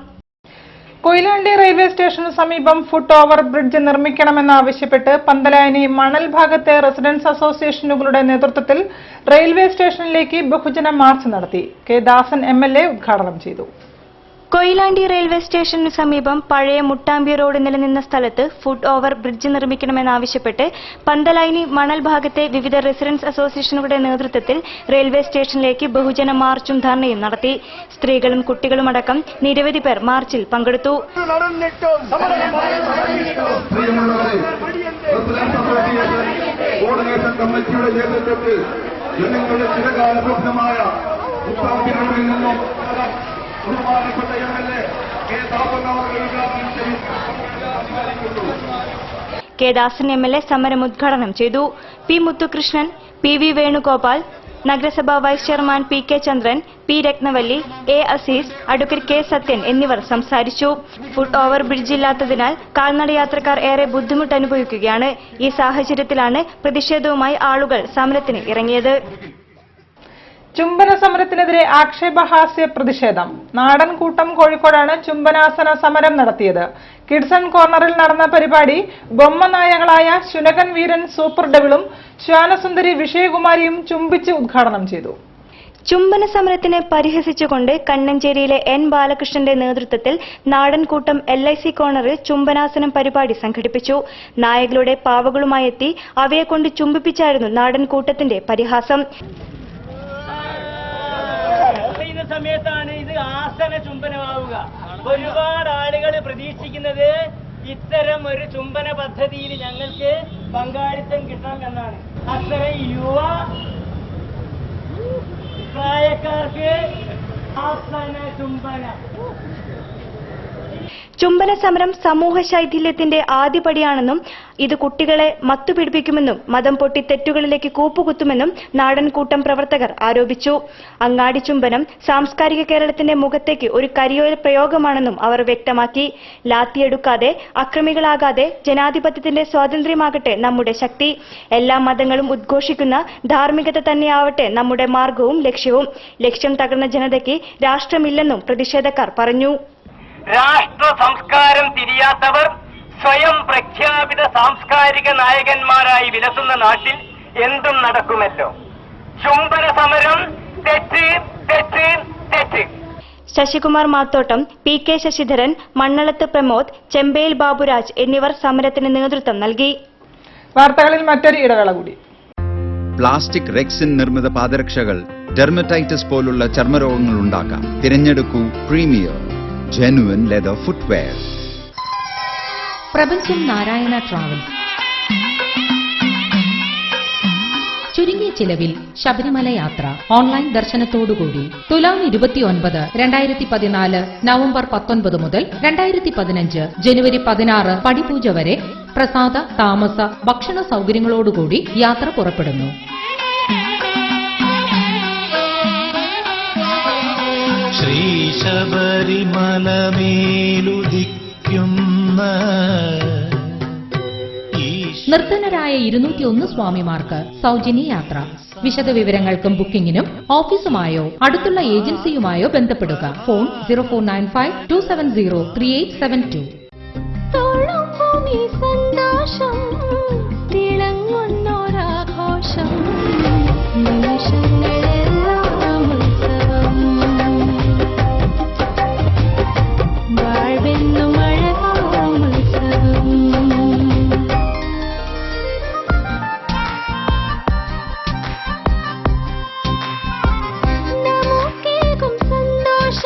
കൊയിലാണ്ടി റെയിൽവേ സ്റ്റേഷന് സമീപം ഫുട് ഓവർ ബ്രിഡ്ജ് നിർമ്മിക്കണമെന്നാവശ്യപ്പെട്ട് പന്തലായനി മണൽ ഭാഗത്തെ റെസിഡൻസ് അസോസിയേഷനുകളുടെ നേതൃത്വത്തിൽ റെയിൽവേ സ്റ്റേഷനിലേക്ക് ബഹുജന മാർച്ച് നടത്തി. K ദാസൻ MLA ഉദ്ഘാടനം ചെയ്തു. കൊയിലാണ്ടി റെയിൽവേ സ്റ്റേഷനു സമീപം പഴയ മുട്ടാമ്പി റോഡ് നിലനിന്ന സ്ഥലത്ത് ഫുട് ഓവർ ബ്രിഡ്ജ് നിർമ്മിക്കണമെന്നാവശ്യപ്പെട്ട് പന്തലായനി മണൽ ഭാഗത്തെ വിവിധ റെസിഡൻസ് അസോസിയേഷനുകളുടെ നേതൃത്വത്തിൽ റെയിൽവേ സ്റ്റേഷനിലേക്ക് ബഹുജന മാർച്ചും ധർണയും നടത്തി. സ്ത്രീകളും കുട്ടികളുമടക്കം നിരവധി പേർ മാർച്ചിൽ പങ്കെടുത്തു. K ദാസൻ MLA സമരം ഉദ്ഘാടനം ചെയ്തു. P മുത്തുകൃഷ്ണൻ, PV വേണുഗോപാൽ, നഗരസഭാ vice chairman PK Chandran, P Rathnavalli, A Azeez, advocate K Sathyan എന്നിവർ സംസാരിച്ചു. ഫുട് ഓവർ ബ്രിഡ്ജ് ഇല്ലാത്തതിനാൽ കാൽനട യാത്രക്കാർ ഏറെ ബുദ്ധിമുട്ട് അനുഭവിക്കുകയാണ്. ഈ സാഹചര്യത്തിലാണ് പ്രതിഷേധവുമായി ആളുകൾ സമരത്തിന് ഇറങ്ങിയത്. ചുംബന സമരത്തിനെതിരെ ആക്ഷേപഹാസ്യ പ്രതിഷേധം. നാടൻ കൂട്ടം കോഴിക്കോടാണ് ചുംബനാസന സമരം നടത്തിയത്. കിഡ്സൺ കോർണറിൽ നടന്ന പരിപാടി ബൊമ്മനായകളായ ശുനകൻ വീരൻ സൂപ്പർ ഡെവിളും ശ്വാനസുന്ദരി വിഷയകുമാരിയും ചുംബിച്ച് ഉദ്ഘാടനം ചെയ്തു. ചുംബന സമരത്തിനെ പരിഹസിച്ചുകൊണ്ട് കണ്ണഞ്ചേരിയിലെ N ബാലകൃഷ്ണന്റെ നേതൃത്വത്തിൽ നാടൻകൂട്ടം LIC കോർണറിൽ ചുംബനാസനം പരിപാടി സംഘടിപ്പിച്ചു. നായകളുടെ പാവകളുമായെത്തി അവയെ കൊണ്ട് ചുംബിപ്പിച്ചായിരുന്നു നാടൻകൂട്ടത്തിന്റെ പരിഹാസം. സമയത്താണ് ഇത് ആസന ചുംബനമാവുക. ഒരുപാട് ആളുകൾ പ്രതീക്ഷിക്കുന്നത് ഇത്തരം ഒരു ചുംബന പദ്ധതിയിൽ ഞങ്ങൾക്ക് പങ്കാളിത്തം കിട്ടണം എന്നാണ്. അത്തരം യുവ പ്രായക്കാർക്ക് ആസന ചുംബനം. ചുംബന സമരം സമൂഹ ശൈഥില്യത്തിന്റെ ആദ്യപടിയാണെന്നും ഇത് കുട്ടികളെ മത്തുപിടിപ്പിക്കുമെന്നും മതം പൊട്ടി തെറ്റുകളിലേക്ക് കൂപ്പുകുത്തുമെന്നും നാടൻകൂട്ടം പ്രവർത്തകർ ആരോപിച്ചു. അങ്ങാടി ചുംബനം സാംസ്കാരിക കേരളത്തിന്റെ മുഖത്തേക്ക് ഒരു കരിയോല പ്രയോഗമാണെന്നും അവർ വ്യക്തമാക്കി. ലാത്തിയെടുക്കാതെ അക്രമികളാകാതെ ജനാധിപത്യത്തിന്റെ സ്വാതന്ത്ര്യമാകട്ടെ നമ്മുടെ ശക്തി. എല്ലാ മതങ്ങളും ഉദ്ഘോഷിക്കുന്ന ധാർമ്മികത തന്നെയാവട്ടെ നമ്മുടെ മാർഗവും ലക്ഷ്യവും. ലക്ഷ്യം തകർന്ന ജനതയ്ക്ക് രാഷ്ട്രമില്ലെന്നും പ്രതിഷേധക്കാർ പറഞ്ഞു. രാഷ്ട്ര സംസ്കാരം തിരിയാത്തവർ സ്വയം പ്രഖ്യാപിത സാംസ്കാരിക നായകന്മാരായി വിലസുന്ന നാട്ടിൽ എന്തും നടക്കുമല്ലോ. ചുംബന സമരം തെറ്റ് തെറ്റ് തെറ്റ്. ശശികുമാർ മാത്തോട്ടം, PK ശശിധരൻ, മണ്ണളത്ത് പ്രമോദ്, ചെമ്പയിൽ ബാബുരാജ് എന്നിവർ സമരത്തിന് നേതൃത്വം നൽകി. വാർത്തകളിൽ മറ്റൊരു ഇടവേള കൂടി. പ്ലാസ്റ്റിക് റെക്സിൻ നിർമ്മിത പാദരക്ഷകൾ ഡെർമറ്റൈറ്റിസ് പോലുള്ള ചർമ്മരോഗങ്ങൾ ഉണ്ടാക്കാം. തിരഞ്ഞെടുക്കൂ പ്രീമിയർ ജെനുവിൻ ലെതർ ഫുട്വെയർ. പ്രപഞ്ചം നാരായണ ട്രാവൽസ്, ചുരുങ്ങിയ ചിലവിൽ ശബരിമല യാത്ര ഓൺലൈൻ ദർശനത്തോടുകൂടി തുലാം 29, 2014 നവംബർ 19 മുതൽ 2015 ജനുവരി 16 പടിപൂജ വരെ പ്രസാദ, താമസ, ഭക്ഷണ സൗകര്യങ്ങളോടുകൂടി യാത്ര പുറപ്പെടുന്നു. ശ്രീ ശബരിമലമേലുദിക്കുന്ന നിർധനരായ 201 സ്വാമിമാർക്ക് സൗജന്യ യാത്ര. വിശദവിവരങ്ങൾക്കും ബുക്കിംഗിനും ഓഫീസുമായോ അടുത്തുള്ള ഏജൻസിയുമായോ ബന്ധപ്പെടുക. Phone 0495-270-3872.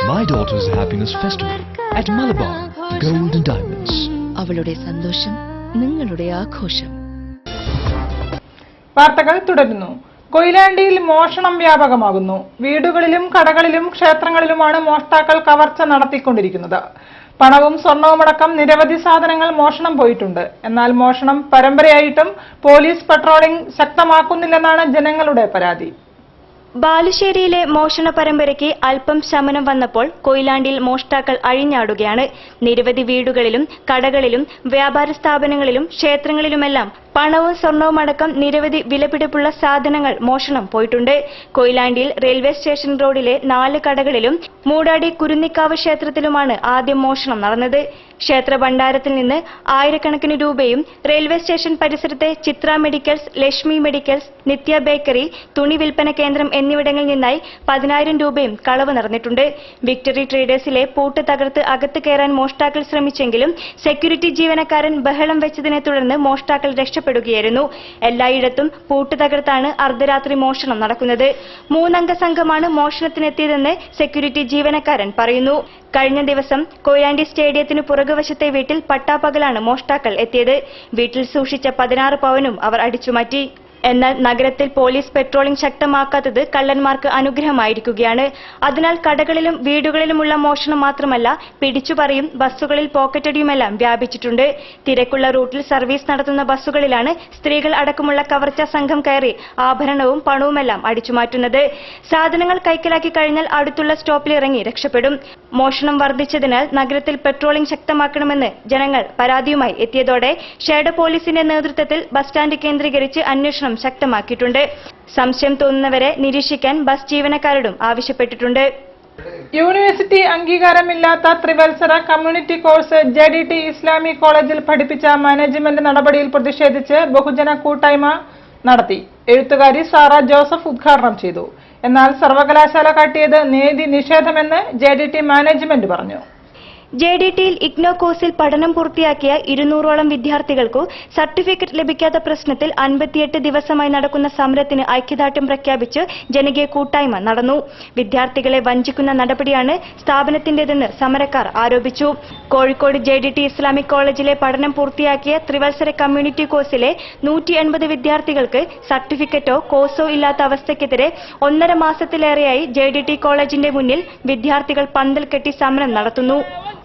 My daughter's happiness festival at Malabar Gold and Diamonds. അവളുടെ സന്തോഷം നിങ്ങളുടെ ആഘോഷം. വാർത്തകൾ തുടരുന്നു. കൊയിലാണ്ടിയിൽ മോഷണം വ്യാപകമാകുന്നു. വീടുകളിലും കടകളിലും ക്ഷേത്രങ്ങളിലുമാണ് മോഷ്ടാക്കൾ കവർച്ച നടത്തിക്കൊണ്ടിരിക്കുന്നത്. പണവും സ്വർണവുമടക്കം നിരവധി സാധനങ്ങൾ മോഷണം പോയിട്ടുണ്ട്. എന്നാൽ മോഷണം പരമ്പരയായിട്ടും പോലീസ് പട്രോളിംഗ് ശക്തമാക്കുന്നില്ലെന്നാണ് ജനങ്ങളുടെ പരാതി. ബാലുശ്ശേരിയിലെ മോഷണ പരമ്പരയ്ക്ക് അല്പം ശമനം വന്നപ്പോൾ കൊയിലാണ്ടിയിൽ മോഷ്ടാക്കൾ അഴിഞ്ഞാടുകയാണ്. നിരവധി വീടുകളിലും കടകളിലും വ്യാപാര സ്ഥാപനങ്ങളിലും ക്ഷേത്രങ്ങളിലുമെല്ലാം പണവും സ്വർണവുമടക്കം നിരവധി വിലപിടിപ്പുള്ള സാധനങ്ങൾ മോഷണം പോയിട്ടുണ്ട്. കൊയിലാണ്ടിയിൽ റെയിൽവേ സ്റ്റേഷൻ റോഡിലെ 4 കടകളിലും മൂടാടി കുരുന്നിക്കാവ് ക്ഷേത്രത്തിലുമാണ് ആദ്യം മോഷണം നടന്നത്. ക്ഷേത്ര ഭണ്ഡാരത്തിൽ നിന്ന് ആയിരക്കണക്കിന് രൂപയും റെയിൽവേ സ്റ്റേഷൻ പരിസരത്തെ ചിത്ര മെഡിക്കൽസ്, ലക്ഷ്മി മെഡിക്കൽസ്, നിത്യ ബേക്കറി, തുണി വിൽപ്പന കേന്ദ്രം എന്നിവിടങ്ങളിൽ നിന്നായി 10,000 രൂപയും കളവ് നടന്നിട്ടുണ്ട്. വിക്ടറി ട്രേഡേഴ്സിലെ പൂട്ട് തകർത്ത് അകത്ത് കയറാൻ മോഷ്ടാക്കൾ ശ്രമിച്ചെങ്കിലും സെക്യൂരിറ്റി ജീവനക്കാരൻ ബഹളം വെച്ചതിനെ തുടർന്ന് മോഷ്ടാക്കൾ രക്ഷപ്പെടുകയായിരുന്നു. എല്ലായിടത്തും പൂട്ട് തകർത്താണ് അർദ്ധരാത്രി മോഷണം നടക്കുന്നത്. 3 അംഗ സംഘമാണ് മോഷണത്തിനെത്തിയതെന്ന് സെക്യൂരിറ്റി ജീവനക്കാരൻ പറയുന്നു. കഴിഞ്ഞ ദിവസം കൊയിലാണ്ടി സ്റ്റേഡിയത്തിന് പുറകുവശത്തെ വീട്ടിൽ പട്ടാപ്പകലാണ് മോഷ്ടാക്കൾ എത്തിയത്. വീട്ടിൽ സൂക്ഷിച്ച 16 പവനും അവർ അടിച്ചുമാറ്റി. എന്നാൽ നഗരത്തിൽ പോലീസ് പെട്രോളിംഗ് ശക്തമാക്കാത്തത് കള്ളന്മാർക്ക് അനുഗ്രഹമായിരിക്കുകയാണ്. അതിനാൽ കടകളിലും വീടുകളിലുമുള്ള മോഷണം മാത്രമല്ല, പിടിച്ചുപറിയും ബസ്സുകളിൽ പോക്കറ്റടിയുമെല്ലാം വ്യാപിച്ചിട്ടുണ്ട്. തിരക്കുള്ള റൂട്ടിൽ സർവീസ് നടത്തുന്ന ബസ്സുകളിലാണ് സ്ത്രീകൾ അടക്കമുള്ള കവർച്ചാ സംഘം കയറി ആഭരണവും പണവുമെല്ലാം അടിച്ചുമാറ്റുന്നത്. സാധനങ്ങൾ കൈക്കലാക്കി കഴിഞ്ഞാൽ അടുത്തുള്ള സ്റ്റോപ്പിൽ ഇറങ്ങി രക്ഷപ്പെടും. മോഷണം വർദ്ധിച്ചതിനാൽ നഗരത്തിൽ പെട്രോളിംഗ് ശക്തമാക്കണമെന്ന് ജനങ്ങൾ പരാതിയുമായി എത്തിയതോടെ ഷേഡ് പോലീസിന്റെ നേതൃത്വത്തിൽ ബസ് സ്റ്റാൻഡ് കേന്ദ്രീകരിച്ച് അന്വേഷണം ശക്തമാക്കിയിട്ടുണ്ട്. സംശയം തോന്നുന്നവരെ നിരീക്ഷിക്കാൻ ബസ് ജീവനക്കാരോടും ആവശ്യപ്പെട്ടിട്ടുണ്ട്. യൂണിവേഴ്സിറ്റി അംഗീകാരമില്ലാത്ത ത്രിവത്സര കമ്മ്യൂണിറ്റി കോഴ്സ് JDT ഇസ്ലാമിക് കോളേജിൽ പഠിപ്പിച്ച മാനേജ്മെന്റ് നടപടിയിൽ പ്രതിഷേധിച്ച് ബഹുജന കൂട്ടായ്മ നടത്തി. എഴുത്തുകാരി സാറ ജോസഫ് ഉദ്ഘാടനം ചെയ്തു. എന്നാൽ സർവകലാശാല കാട്ടിയത് നീതി നിഷേധമെന്ന് JDT മാനേജ്മെന്റ് പറഞ്ഞു. JDTയിൽ ഇഗ്നോ കോഴ്സിൽ പഠനം പൂർത്തിയാക്കിയ 200ഓളം വിദ്യാർത്ഥികൾക്കു സർട്ടിഫിക്കറ്റ് ലഭിക്കാത്ത പ്രശ്നത്തിൽ 58 ദിവസമായി നടക്കുന്ന സമരത്തിന് ഐക്യദാർഢ്യം പ്രഖ്യാപിച്ച് ജനകീയ കൂട്ടായ്മ നടന്നു. വിദ്യാർത്ഥികളെ വഞ്ചിക്കുന്ന നടപടിയാണ് സ്ഥാപനത്തിന്റേതെന്ന് സമരക്കാർ ആരോപിച്ചു. കോഴിക്കോട് JDT ഇസ്ലാമിക് കോളേജിലെ പഠനം പൂർത്തിയാക്കിയ ത്രിവത്സര കമ്മ്യൂണിറ്റി കോഴ്സിലെ 180 വിദ്യാർത്ഥികൾക്ക് സർട്ടിഫിക്കറ്റോ കോഴ്സോ ഇല്ലാത്ത അവസ്ഥയ്ക്കെതിരെ 1.5 മാസത്തിലേറെയായി JDT കോളേജിന്റെ മുന്നിൽ വിദ്യാർത്ഥികൾ പന്തൽ കെട്ടി സമരം നടത്തുന്നു.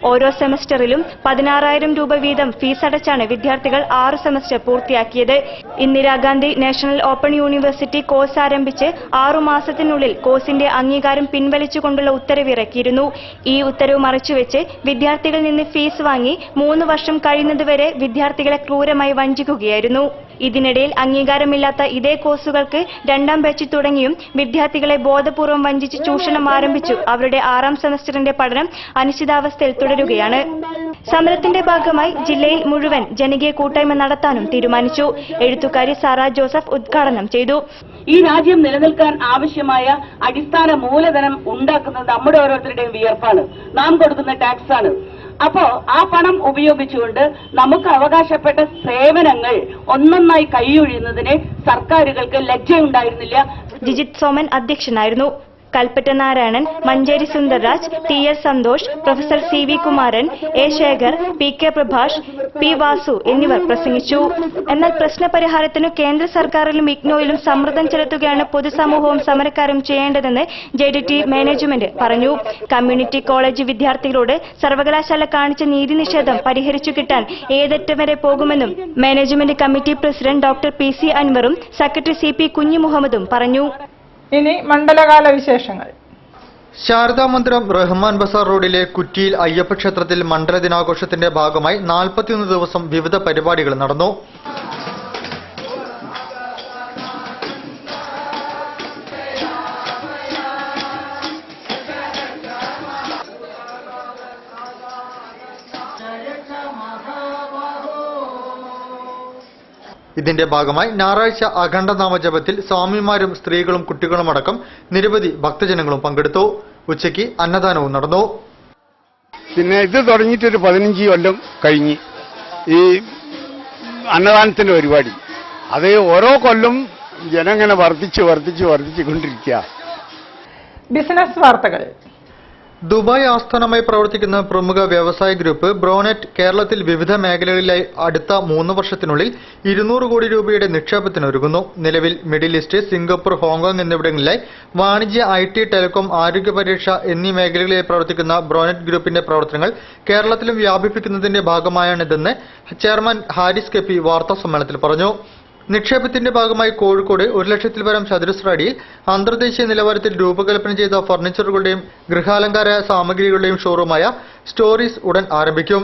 ഓരോ സെമസ്റ്ററിലും 16,000 രൂപ വീതം ഫീസ് അടച്ചാണ് വിദ്യാർത്ഥികൾ 6 സെമസ്റ്റർ പൂർത്തിയാക്കിയത്. Indira Gandhi national open university course ആരംഭിച്ച് 6 മാസത്തിനുള്ളിൽ കോഴ്സിന്റെ അംഗീകാരം പിൻവലിച്ചുകൊണ്ടുള്ള ഉത്തരവ് ഇറക്കിയിരുന്നു. ഈ ഉത്തരവ് മറച്ചുവെച്ച് വിദ്യാർത്ഥികളിൽ നിന്ന് ഫീസ് വാങ്ങി 3 വർഷം കഴിയുന്നതുവരെ വിദ്യാർത്ഥികളെ ക്രൂരമായി വഞ്ചിക്കുകയായിരുന്നു. ഇതിനിടയിൽ അംഗീകാരമില്ലാത്ത ഇതേ കോഴ്സുകൾക്ക് 2ാം ബാച്ച് തുടങ്ങിയും വിദ്യാർത്ഥികളെ ബോധപൂർവം വഞ്ചിച്ച് ചൂഷണം ആരംഭിച്ചു അവരുടെ 6ാം സെമസ്റ്ററിന്റെ പഠനം അനിശ്ചിതാവസ്ഥയിൽ തുടരുകയാണ്. സമരത്തിന്റെ ഭാഗമായി ജില്ലയിൽ മുഴുവൻ ജനകീയ കൂട്ടായ്മ നടത്താനും തീരുമാനിച്ചു. എഴുത്തുകാരി സാറ ജോസഫ് ഉദ്ഘാടനം ചെയ്തു. ഈ രാജ്യം നിലനിൽക്കാൻ ആവശ്യമായ അടിസ്ഥാന മൂലധനം ഉണ്ടാക്കുന്നത് നമ്മുടെ ഓരോരുത്തരുടെയും വിയർപ്പാണ്, നാം കൊടുക്കുന്ന ടാക്സ് ആണ്. അപ്പോ ആ പണം ഉപയോഗിച്ചുകൊണ്ട് നമുക്ക് അവകാശപ്പെട്ട സേവനങ്ങൾ ഒന്നൊന്നായി കൈയൊഴിയുന്നതിന് സർക്കാരുകൾക്ക് ലജ്ജയുണ്ടായിരുന്നില്ല. ജിജിത് സോമൻ അധ്യക്ഷനായിരുന്നു. Kalpetta Narayanan, Manjeri Sundarraj, TS Santhosh, professor CV Kumaran, A Sekhar, PK Prabhash, P Vasu എന്നിവർ പ്രസംഗിച്ചു. എന്നാൽ പ്രശ്നപരിഹാരത്തിനു കേന്ദ്ര സർക്കാരിലും ഇഗ്നോയിലും സമ്മർദ്ദം ചെലുത്തുകയാണ് പൊതുസമൂഹവും സമരക്കാരും ചെയ്യേണ്ടതെന്ന് JDT മാനേജ്മെന്റ് പറഞ്ഞു. കമ്മ്യൂണിറ്റി കോളേജ് വിദ്യാർത്ഥികളോട് സർവകലാശാല കാണിച്ച നീതി നിഷേധം പരിഹരിച്ചു കിട്ടാൻ ഏതറ്റം വരെ പോകുമെന്നും management committee president doctor PC അൻവറും സെക്രട്ടറി CP കുഞ്ഞിമുഹമ്മദും പറഞ്ഞു. ഇനി മണ്ഡലകാല വിശേഷങ്ങൾ. ശാരദാ മന്ദിരം റഹ്മാൻ ബസാർ റോഡിലെ കുറ്റിയിൽ അയ്യപ്പ ക്ഷേത്രത്തിൽ മണ്ഡല ദിനാഘോഷത്തിന്റെ ഭാഗമായി 41 ദിവസം വിവിധ പരിപാടികൾ നടന്നു. ഇതിന്റെ ഭാഗമായി ഞായറാഴ്ച അഖണ്ഡനാമജപത്തിൽ സ്വാമിമാരും സ്ത്രീകളും കുട്ടികളുമടക്കം നിരവധി ഭക്തജനങ്ങളും പങ്കെടുത്തു. ഉച്ചയ്ക്ക് അന്നദാനവും നടന്നു. പിന്നെ ഇത് തുടങ്ങിയിട്ടൊരു 15 കൊല്ലം കഴിഞ്ഞ് ഈ അന്നദാനത്തിന്റെ പരിപാടി അത് ഓരോ കൊല്ലം ജനങ്ങനെ വർദ്ധിച്ചുകൊണ്ടിരിക്കുക. ബിസിനസ് വാർത്തകൾ. ദുബായ് ആസ്ഥാനമായി പ്രവർത്തിക്കുന്ന പ്രമുഖ വ്യവസായ ഗ്രൂപ്പ് ബ്രോനെറ്റ് കേരളത്തിൽ വിവിധ മേഖലകളിലായി അടുത്ത 3 വർഷത്തിനുള്ളിൽ 200 കോടി രൂപയുടെ നിക്ഷേപത്തിനൊരുങ്ങുന്നു. നിലവിൽ മിഡിൽ ഈസ്റ്റ്, സിംഗപ്പൂർ, ഹോങ്കോങ് എന്നിവിടങ്ങളിലായി വാണിജ്യ, IT, ടെലികോം, ആരോഗ്യ പരിരക്ഷ എന്നീ മേഖലകളിലായി പ്രവർത്തിക്കുന്ന ബ്രോനെറ്റ് ഗ്രൂപ്പിന്റെ പ്രവർത്തനങ്ങൾ കേരളത്തിലും വ്യാപിപ്പിക്കുന്നതിന്റെ ഭാഗമായാണിതെന്ന് ചെയർമാൻ ഹാരിസ് KP വാർത്താസമ്മേളനത്തിൽ പറഞ്ഞു. നിക്ഷേപത്തിന്റെ ഭാഗമായി കോഴിക്കോട് 1 ലക്ഷത്തിൽ പരം ചതുരശ്ര അടിയിൽ അന്തർദേശീയ നിലവാരത്തിൽ രൂപകൽപ്പന ചെയ്ത ഫർണിച്ചറുകളുടെയും ഗൃഹാലങ്കാര സാമഗ്രികളുടെയും ഷോറൂമായ സ്റ്റോറീസ് ഉടൻ ആരംഭിക്കും.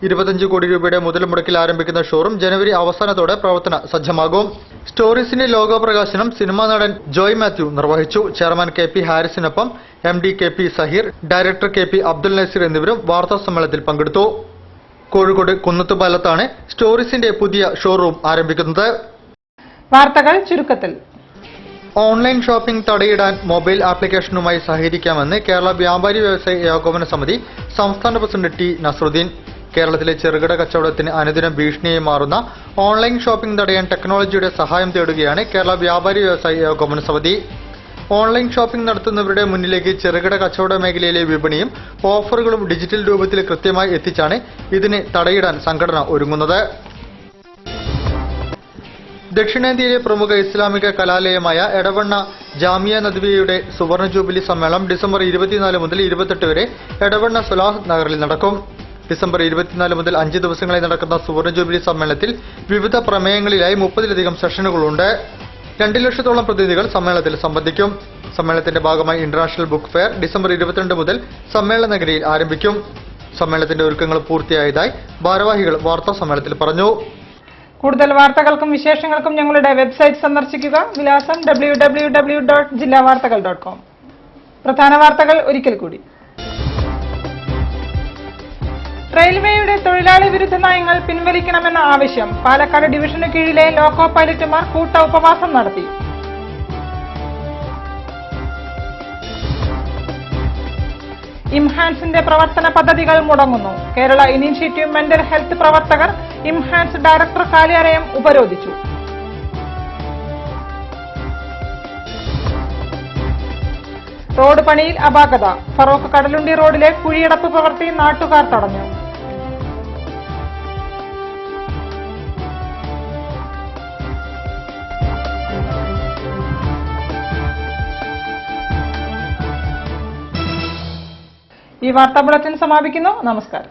25 കോടി രൂപയുടെ മുതൽ മുടക്കിൽ ആരംഭിക്കുന്ന ഷോറൂം ജനുവരി അവസാനത്തോടെ പ്രവർത്തന സജ്ജമാകും. സ്റ്റോറീസിന്റെ ലോഗോ പ്രകാശനം സിനിമാ നടൻ ജോയ് മാത്യു നിർവഹിച്ചു. ചെയർമാൻ KP ഹാരിസിനൊപ്പം MD KP Saheer, director KP Abdul Naseer എന്നിവരും വാർത്താസമ്മേളനത്തിൽ പങ്കെടുത്തു. കോഴിക്കോട് കുന്നത്തുപാലത്താണ് സ്റ്റോറീസിന്റെ പുതിയ ഷോറൂം ആരംഭിക്കുന്നത്. വാർത്തകൾ ചുരുക്കത്തിൽ. ഓൺലൈൻ ഷോപ്പിംഗ് തടയിടാൻ മൊബൈൽ ആപ്ലിക്കേഷനുമായി സഹകരിക്കാമെന്ന് കേരള വ്യാപാരി വ്യവസായ ഏകോപന സമിതി സംസ്ഥാന പ്രസിഡന്റ് T നസറുദ്ദീൻ. കേരളത്തിലെ ചെറുകിട കച്ചവടത്തിന് അനുദിനം ഭീഷണിയായി മാറുന്ന ഓൺലൈൻ ഷോപ്പിംഗ് തടയാൻ ടെക്നോളജിയുടെ സഹായം തേടുകയാണ് കേരള വ്യാപാരി വ്യവസായ ഏകോപന സമിതി. ഓൺലൈൻ ഷോപ്പിംഗ് നടത്തുന്നവരുടെ മുന്നിലേക്ക് ചെറുകിട കച്ചവട മേഖലയിലെ വിപണിയും ഓഫറുകളും ഡിജിറ്റൽ രൂപത്തിൽ കൃത്യമായി എത്തിച്ചാണ് ഇതിന് തടയിടാൻ സംഘടന ഒരുങ്ങുന്നത്. ദക്ഷിണേന്ത്യയിലെ പ്രമുഖ ഇസ്ലാമിക കലാലയമായ എടവണ്ണ ജാമിയ നദ്വിയയുടെ സുവർണ ജൂബിലി സമ്മേളനം ഡിസംബർ 24 മുതൽ 28 വരെ എടവണ്ണ സുലാഹ് നഗറിൽ നടക്കും. ഡിസംബർ 24 മുതൽ 5 ദിവസങ്ങളായി നടക്കുന്ന സുവർണ ജൂബിലി സമ്മേളനത്തിൽ വിവിധ പ്രമേയങ്ങളിലായി 30-ലധികം സെഷനുകളുണ്ട്. 2 ലക്ഷത്തോളം പ്രതിനിധികൾ സമ്മേളനത്തിൽ സംബന്ധിക്കും. സമ്മേളനത്തിന്റെ ഭാഗമായി ഇന്റർനാഷണൽ ബുക്ക് ഫെയർ ഡിസംബർ 22 മുതൽ സമ്മേളന നഗരിയിൽ ആരംഭിക്കും. സമ്മേളനത്തിന്റെ ഒരുക്കങ്ങൾ പൂർത്തിയായതായി ഭാരവാഹികൾ വാർത്താ സമ്മേളനത്തിൽ പറഞ്ഞു. കൂടുതൽ വാർത്തകൾക്കും വിശേഷങ്ങൾക്കും ഞങ്ങളുടെ വെബ്സൈറ്റ് സന്ദർശിക്കുക. വിലാസം www.jillavartakal.com. പ്രധാന വാർത്തകൾ ഒരിക്കൽ കൂടി. റെയിൽവേയുടെ തൊഴിലാളി വിരുദ്ധ നയങ്ങൾ പിൻവലിക്കണമെന്ന ആവശ്യം. പാലക്കാട് ഡിവിഷനു കീഴിലെ ലോക്കോ പൈലറ്റുമാർ കൂട്ട ഉപവാസം നടത്തി. ഇംഹാൻസിന്റെ പ്രവർത്തന പദ്ധതികൾ മുടങ്ങുന്നു. കേരള ഇനീഷ്യേറ്റീവ് മെന്റൽ ഹെൽത്ത് പ്രവർത്തകർ ഇംഹാൻസ് ഡയറക്ടർ കാര്യാലയം ഉപരോധിച്ചു. റോഡ് പണിയിൽ അപാകത. ഫറോക്ക് കടലുണ്ടി റോഡിലെ കുഴിയടപ്പ് പ്രവൃത്തി നാട്ടുകാർ തടഞ്ഞു. ഈ വാർത്താ ബുള്ളറ്റിൻ സമാപിക്കുന്നു. നമസ്കാരം.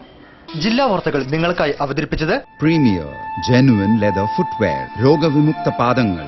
ജില്ലാ വാർത്തകൾ നിങ്ങൾക്കായി അവതരിപ്പിച്ചത് പ്രീമിയർ ജെനുവിൻ ലെതർ ഫുട്വെയർ, രോഗവിമുക്ത പാദങ്ങൾ.